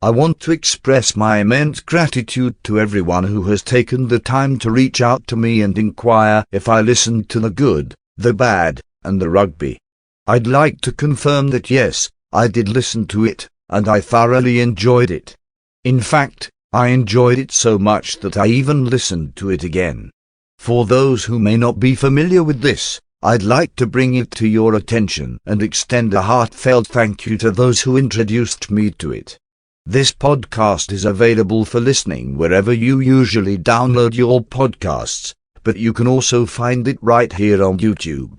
I want to express my immense gratitude to everyone who has taken the time to reach out to me and inquire if I listened to the good, the bad, and the rugby. I'd like to confirm that yes, I did listen to it, and I thoroughly enjoyed it. In fact, I enjoyed it so much that I even listened to it again. For those who may not be familiar with this, I'd like to bring it to your attention and extend a heartfelt thank you to those who introduced me to it. This podcast is available for listening wherever you usually download your podcasts, but you can also find it right here on YouTube.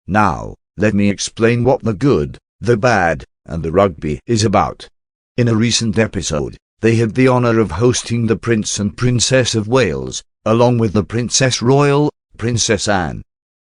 Now, let me explain what the good, the bad, and the rugby is about. In a recent episode, they had the honor of hosting the Prince and Princess of Wales, along with the Princess Royal, Princess Anne.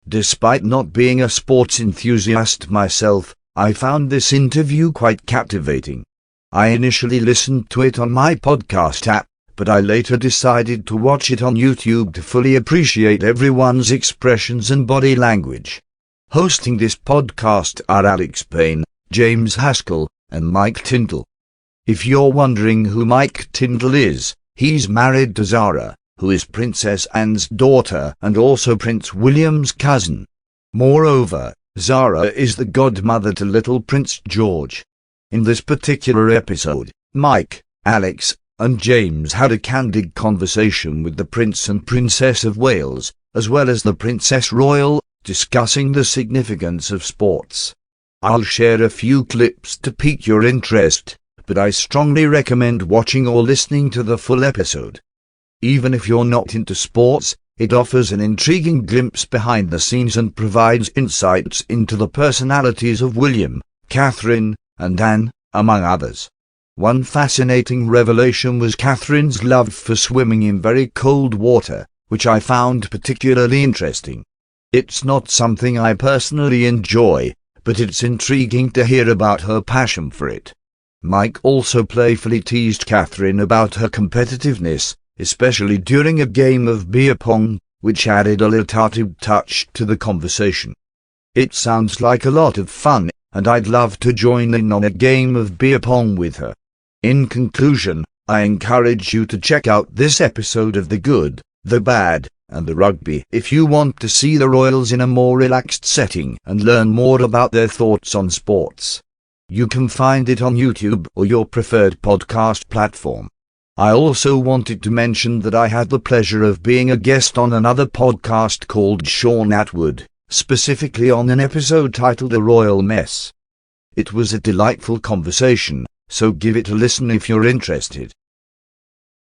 Despite not being a sports enthusiast myself, I found this interview quite captivating. I initially listened to it on my podcast app, but I later decided to watch it on YouTube to fully appreciate everyone's expressions and body language. Hosting this podcast are Alex Payne, James Haskell, and Mike Tyndall. If you're wondering who Mike Tyndall is, he's married to Zara, who is Princess Anne's daughter and also Prince William's cousin. Moreover, Zara is the godmother to little Prince George. In this particular episode, Mike, Alex, and James had a candid conversation with the Prince and Princess of Wales, as well as the Princess Royal, discussing the significance of sports. I'll share a few clips to pique your interest, but I strongly recommend watching or listening to the full episode. Even if you're not into sports, it offers an intriguing glimpse behind the scenes and provides insights into the personalities of William, Catherine, and Anne, among others. One fascinating revelation was Catherine's love for swimming in very cold water, which I found particularly interesting. It's not something I personally enjoy, but it's intriguing to hear about her passion for it. Mike also playfully teased Catherine about her competitiveness, especially during a game of beer pong, which added a light-hearted touch to the conversation. It sounds like a lot of fun, and I'd love to join in on a game of beer pong with her. In conclusion, I encourage you to check out this episode of The Good, the Bad, and the Rugby if you want to see the Royals in a more relaxed setting and learn more about their thoughts on sports. You can find it on YouTube or your preferred podcast platform. I also wanted to mention that I had the pleasure of being a guest on another podcast called Sean Atwood, specifically on an episode titled A Royal Mess. It was a delightful conversation, so give it a listen if you're interested.